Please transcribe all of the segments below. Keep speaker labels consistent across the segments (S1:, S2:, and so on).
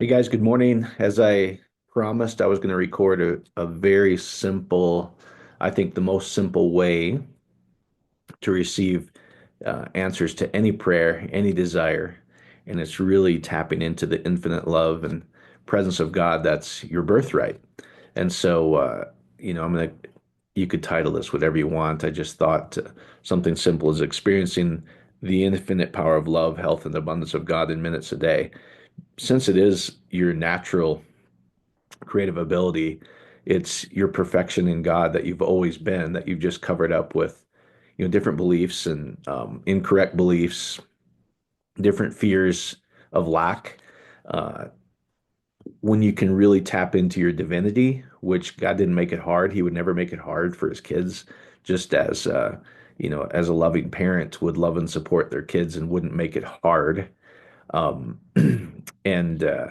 S1: Hey guys, good morning. As I promised, I was going to record a very simple, I think the most simple way to receive answers to any prayer, any desire. And it's really tapping into the infinite love and presence of God that's your birthright. And so, you could title this whatever you want. I just thought something simple is experiencing the infinite power of love, health, and abundance of God in minutes a day. Since it is your natural creative ability. It's your perfection in God that you've always been, that you've just covered up with, different beliefs and incorrect beliefs, different fears of lack. Uh, when you can really tap into your divinity, which God didn't make it hard, He would never make it hard for His kids, just as as a loving parent would love and support their kids and wouldn't make it hard. Um, and uh,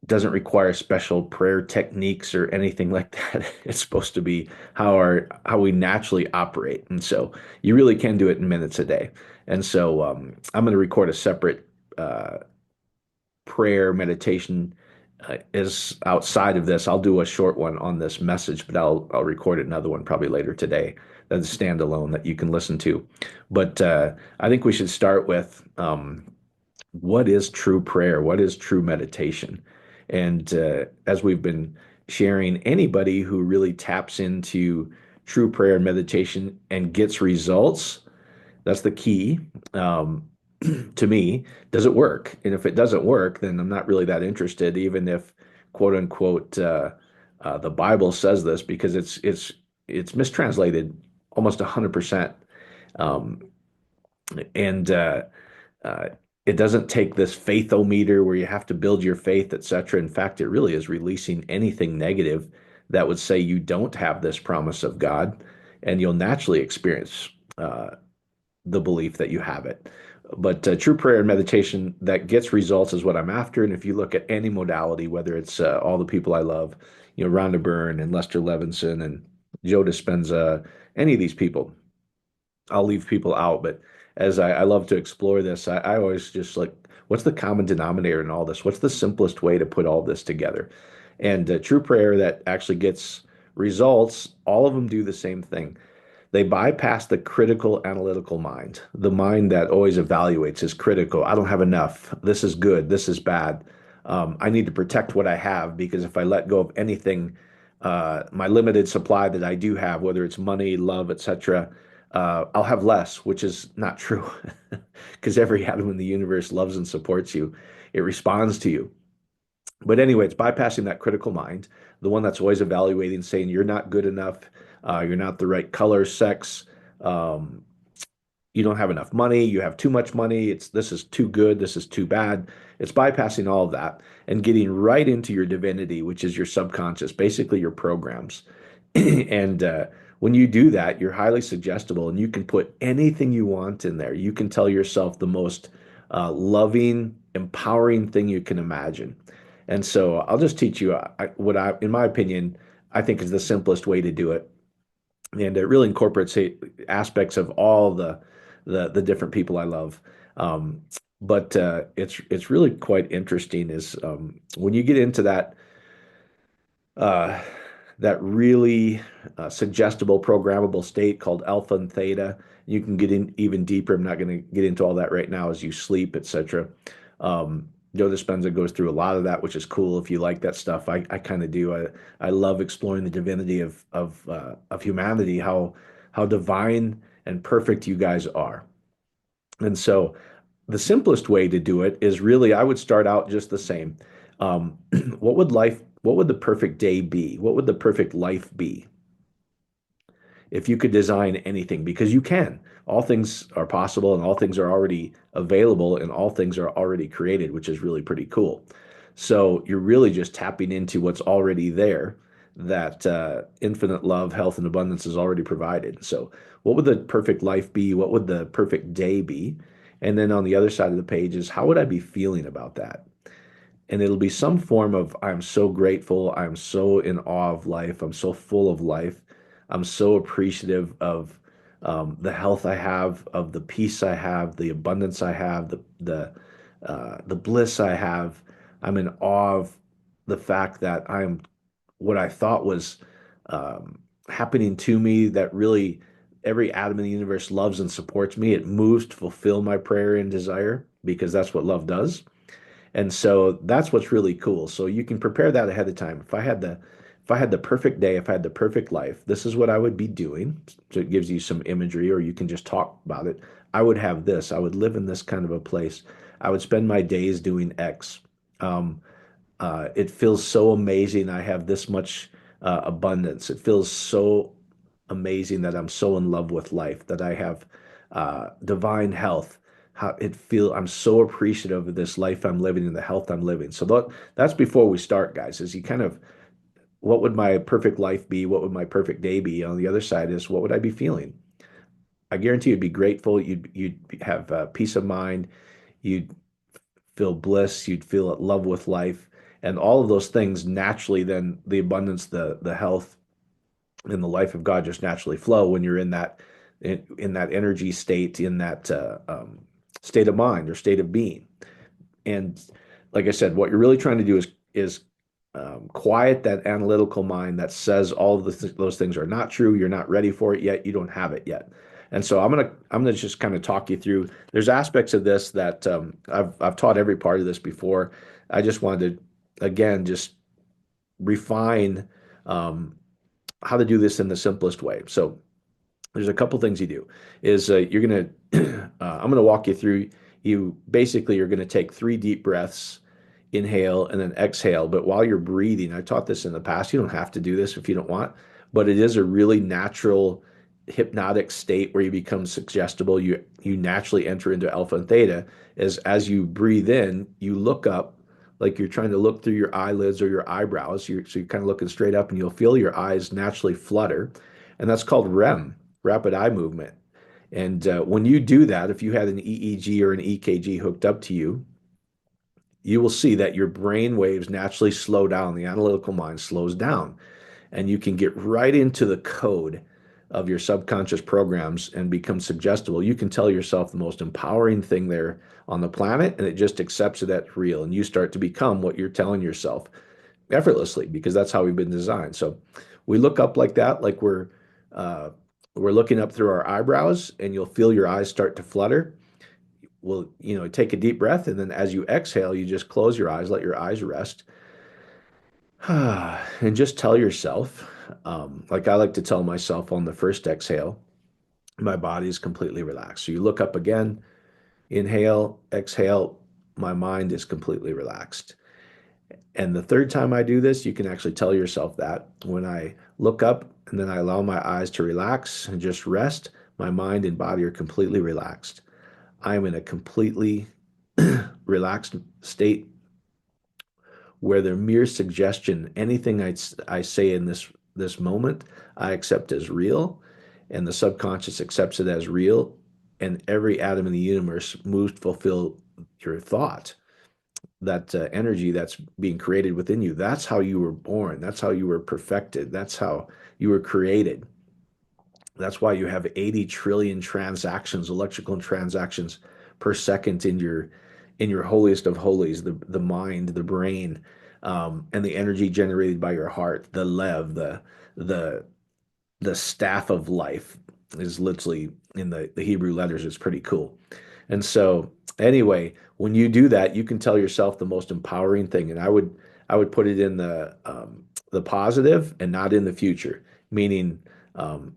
S1: doesn't require special prayer techniques or anything like that. It's supposed to be how we naturally operate. And so you really can do it in minutes a day. And so I'm going to record a separate uh, prayer meditation is outside of this. I'll do a short one on this message, but I'll record another one probably later today that's standalone that you can listen to. But I think we should start with what is true prayer? What is true meditation? And as we've been sharing, anybody who really taps into true prayer and meditation and gets results, that's the key. Um, to me, does it work? And if it doesn't work, then I'm not really that interested, even if quote unquote the Bible says this, because it's mistranslated almost 100%. Um, and uh, it doesn't take this faithometer where you have to build your faith, etc. In fact, it really is releasing anything negative that would say you don't have this promise of God, and you'll naturally experience the belief that you have it. But true prayer and meditation that gets results is what I'm after. And if you look at any modality, whether it's all the people I love, Rhonda Byrne and Lester Levinson and Joe Dispenza, any of these people, I'll leave people out, but as I love to explore this, I always just like, what's the common denominator in all this? What's the simplest way to put all this together? And true prayer that actually gets results, all of them do the same thing. They bypass the critical analytical mind, the mind that always evaluates is critical. I don't have enough. This is good. This is bad. I need to protect what I have because if I let go of anything, my limited supply that I do have, whether it's money, love, etc., I'll have less, which is not true because every atom in the universe loves and supports you. It responds to you. But anyway, it's bypassing that critical mind, the one that's always evaluating, saying you're not good enough, you're not the right color, sex, um, you don't have enough money, you have too much money, it's this is too good, this is too bad. It's bypassing all of that and getting right into your divinity, which is your subconscious, basically your programs. And when you do that, you're highly suggestible and you can put anything you want in there. You can tell yourself the most loving, empowering thing you can imagine. And so I'll just teach you in my opinion, I think is the simplest way to do it. And it really incorporates aspects of all the different people I love. Um, but it's really quite interesting is when you get into uh, that really suggestible, programmable state called alpha and theta. You can get in even deeper. I'm not going to get into all that right now as you sleep, etc. Joe Dispenza goes through a lot of that, which is cool. If you like that stuff, I kind of do. I love exploring the divinity of humanity, how divine and perfect you guys are. And so the simplest way to do it is really, I would start out just the same. Um, what would the perfect day be? What would the perfect life be if you could design anything? Because you can. All things are possible and all things are already available and all things are already created, which is really pretty cool. So you're really just tapping into what's already there that infinite love, health, and abundance is already provided. So, what would the perfect life be? What would the perfect day be? And then on the other side of the page is how would I be feeling about that? And it'll be some form of I'm so grateful, I'm so in awe of life, I'm so full of life, I'm so appreciative of the health I have, of the peace I have, the abundance I have, the the bliss I have. I'm in awe of the fact that I'm what I thought was happening to me, that really every atom in the universe loves and supports me. It moves to fulfill my prayer and desire because that's what love does. And so that's what's really cool. So you can prepare that ahead of time. If I had the perfect day, if I had the perfect life, this is what I would be doing. So it gives you some imagery, or you can just talk about it. I would have this. I would live in this kind of a place. I would spend my days doing X. Um, it feels so amazing. I have this much abundance. It feels so amazing that I'm so in love with life, that I have divine health. I'm so appreciative of this life I'm living and the health I'm living. So that's before we start, guys, is you kind of, what would my perfect life be? What would my perfect day be? On the other side is, what would I be feeling? I guarantee you'd be grateful. You'd have peace of mind. You'd feel bliss, you'd feel at love with life, and all of those things naturally, then the abundance, the health, and the life of God just naturally flow when you're in that energy state, in that state of mind or state of being. And like I said, what you're really trying to do is quiet that analytical mind that says all of those things are not true. You're not ready for it yet. You don't have it yet. And so I'm gonna just kind of talk you through. There's aspects of this that I've taught every part of this before. I just wanted to again just refine how to do this in the simplest way. So there's a couple things you do is you're gonna I'm gonna walk you through. You basically you're gonna take 3 deep breaths, inhale and then exhale. But while you're breathing, I taught this in the past. You don't have to do this if you don't want, but it is a really natural hypnotic state where you become suggestible. You naturally enter into alpha and theta. As you breathe in, you look up like you're trying to look through your eyelids or your eyebrows. So you're kind of looking straight up, and you'll feel your eyes naturally flutter, and that's called REM, rapid eye movement. And when you do that, if you had an EEG or an EKG hooked up to you, you will see that your brain waves naturally slow down. The analytical mind slows down, and you can get right into the code of your subconscious programs and become suggestible. You can tell yourself the most empowering thing there on the planet, and it just accepts that that's real. And you start to become what you're telling yourself effortlessly, because that's how we've been designed. So we look up like that, like uh, we're looking up through our eyebrows, and you'll feel your eyes start to flutter. Well, take a deep breath, and then as you exhale, you just close your eyes, let your eyes rest, and just tell yourself, like I like to tell myself on the first exhale, my body is completely relaxed. So you look up again, inhale, exhale, my mind is completely relaxed. And the third time I do this, you can actually tell yourself that when I look up and then I allow my eyes to relax and just rest, my mind and body are completely relaxed. I am in a completely relaxed state where the mere suggestion, anything I say in this moment, I accept as real, and the subconscious accepts it as real, and every atom in the universe moves to fulfill your thought. That energy that's being created within you. That's how you were born. That's how you were perfected. That's how you were created. That's why you have 80 trillion transactions, electrical transactions per second in your holiest of holies, the mind, the brain, and the energy generated by your heart, the lev, the the staff of life is literally in the Hebrew letters. It's pretty cool. And so anyway, when you do that, you can tell yourself the most empowering thing. And I would put it in the positive and not in the future, meaning um,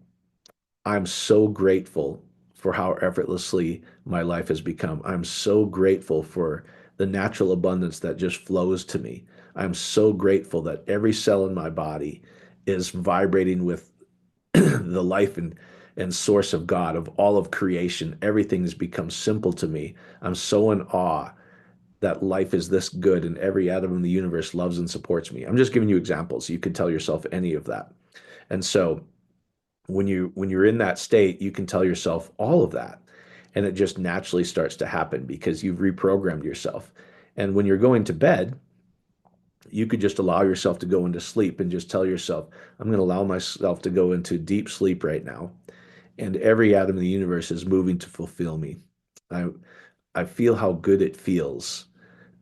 S1: I'm so grateful for how effortlessly my life has become. I'm so grateful for the natural abundance that just flows to me. I'm so grateful that every cell in my body is vibrating with the life and source of God, of all of creation. Everything has become simple to me. I'm so in awe that life is this good and every atom in the universe loves and supports me. I'm just giving you examples. You could tell yourself any of that. And so when you're in that state, you can tell yourself all of that. And it just naturally starts to happen because you've reprogrammed yourself. And when you're going to bed, you could just allow yourself to go into sleep and just tell yourself, I'm going to allow myself to go into deep sleep right now. And every atom in the universe is moving to fulfill me. I, I feel how good it feels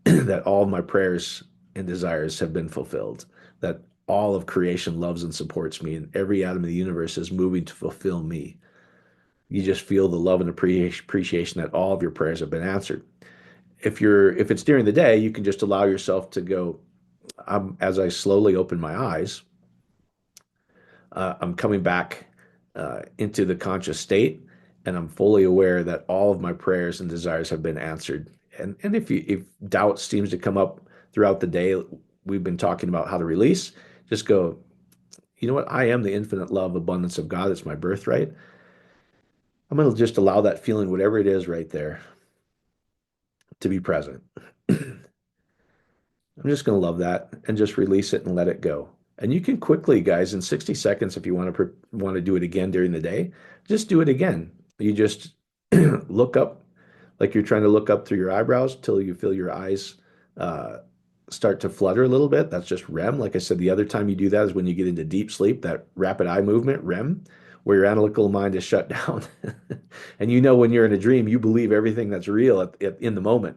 S1: that all of my prayers and desires have been fulfilled, that all of creation loves and supports me, and every atom of the universe is moving to fulfill me. You just feel the love and appreciation that all of your prayers have been answered. If it's during the day, you can just allow yourself to go. As I slowly open my eyes, I'm coming back into the conscious state, and I'm fully aware that all of my prayers and desires have been answered. And if doubt seems to come up throughout the day, we've been talking about how to release. Just go. You know what? I am the infinite love abundance of God. It's my birthright. I'm going to just allow that feeling, whatever it is, right there, to be present. I'm just going to love that and just release it and let it go. And you can quickly, guys, in 60 seconds, if you want to do it again during the day, just do it again. You just look up like you're trying to look up through your eyebrows till you feel your eyes uh, start to flutter a little bit. That's just REM. Like I said, the other time you do that is when you get into deep sleep, that rapid eye movement, REM, where your analytical mind is shut down. And you know when you're in a dream, you believe everything that's real in the moment.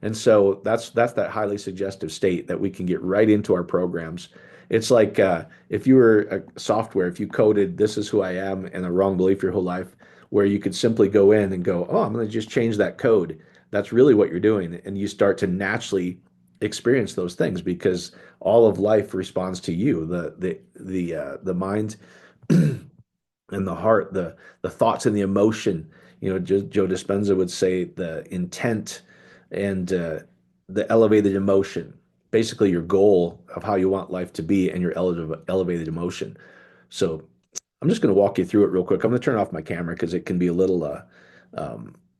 S1: And so that's that highly suggestive state that we can get right into our programs. It's like if you were a software, if you coded "this is who I am" and a wrong belief your whole life, where you could simply go in and go, "Oh, I'm going to just change that code." That's really what you're doing, and you start to naturally experience those things because all of life responds to you. The mind and the heart, the thoughts and the emotion. You know, Joe Dispenza would say the intent and the elevated emotion, basically your goal of how you want life to be and your elevated emotion. So I'm just going to walk you through it real quick. I'm going to turn off my camera because it can be a little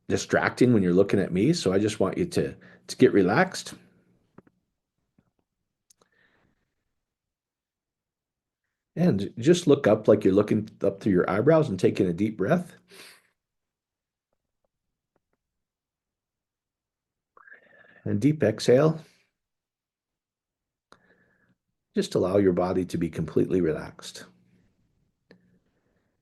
S1: distracting when you're looking at me. So I just want you to get relaxed and just look up like you're looking up through your eyebrows and taking a deep breath and deep exhale. Just allow your body to be completely relaxed.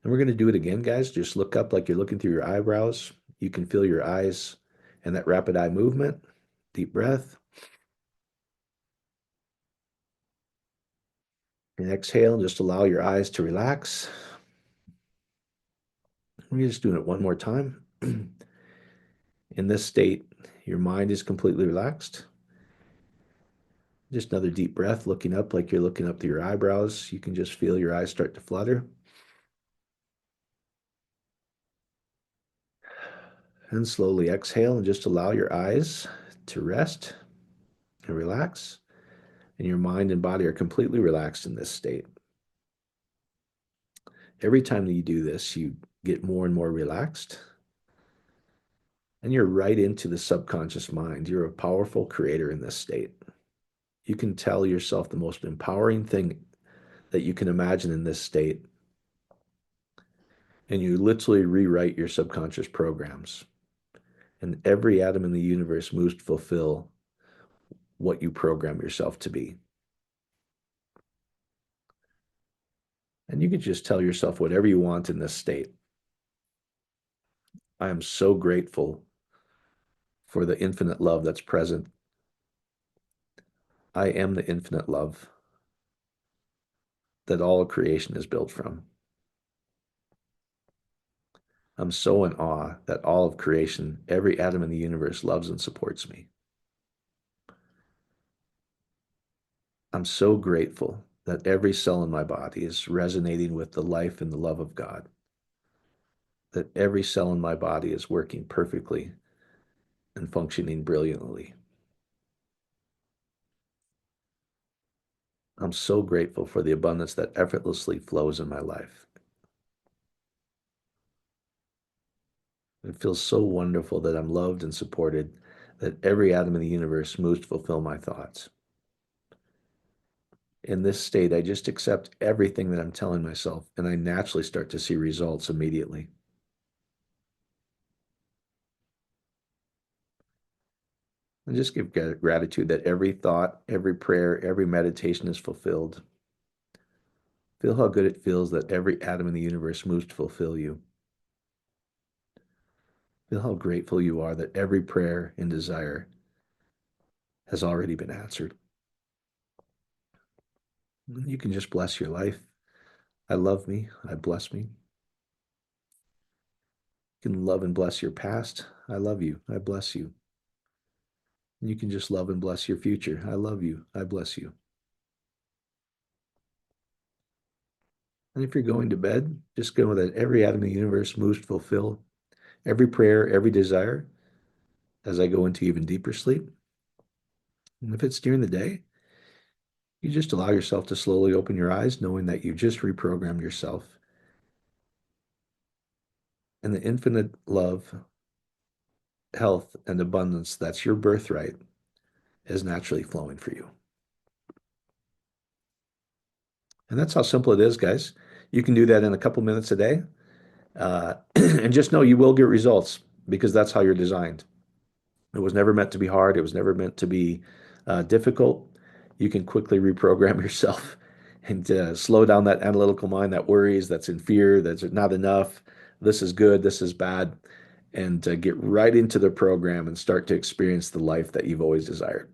S1: And we're going to do it again, guys. Just look up like you're looking through your eyebrows. You can feel your eyes and that rapid eye movement. Deep breath. And exhale, and just allow your eyes to relax. We're just doing it one more time. In this state, your mind is completely relaxed. Just another deep breath, looking up like you're looking up through your eyebrows. You can just feel your eyes start to flutter. And slowly exhale and just allow your eyes to rest and relax. And your mind and body are completely relaxed in this state. Every time that you do this, you get more and more relaxed. And you're right into the subconscious mind. You're a powerful creator in this state. You can tell yourself the most empowering thing that you can imagine in this state. And you literally rewrite your subconscious programs. And every atom in the universe moves to fulfill what you program yourself to be. And you can just tell yourself whatever you want in this state. I am so grateful for the infinite love that's present. I am the infinite love that all of creation is built from. I'm so in awe that all of creation, every atom in the universe loves and supports me. I'm so grateful that every cell in my body is resonating with the life and the love of God, that every cell in my body is working perfectly and functioning brilliantly. I'm so grateful for the abundance that effortlessly flows in my life. It feels so wonderful that I'm loved and supported, that every atom in the universe moves to fulfill my thoughts. In this state, I just accept everything that I'm telling myself, and I naturally start to see results immediately. And just give gratitude that every thought, every prayer, every meditation is fulfilled. Feel how good it feels that every atom in the universe moves to fulfill you. Feel how grateful you are that every prayer and desire has already been answered. You can just bless your life. I love me. I bless me. You can love and bless your past. I love you. I bless you. You can just love and bless your future. I love you. I bless you. And if you're going to bed, just go that every atom of the universe moves to fulfill every prayer, every desire as I go into even deeper sleep. And if it's during the day, you just allow yourself to slowly open your eyes, knowing that you just reprogrammed yourself. And the infinite love, health, and abundance that's your birthright is naturally flowing for you. And that's how simple it is, guys. You can do that in a couple minutes a day. And just know you will get results because that's how you're designed. It was never meant to be hard. It was never meant to be difficult. You can quickly reprogram yourself and slow down that analytical mind that worries, that's in fear, that's not enough. This is good, this is bad, and get right into the program and start to experience the life that you've always desired.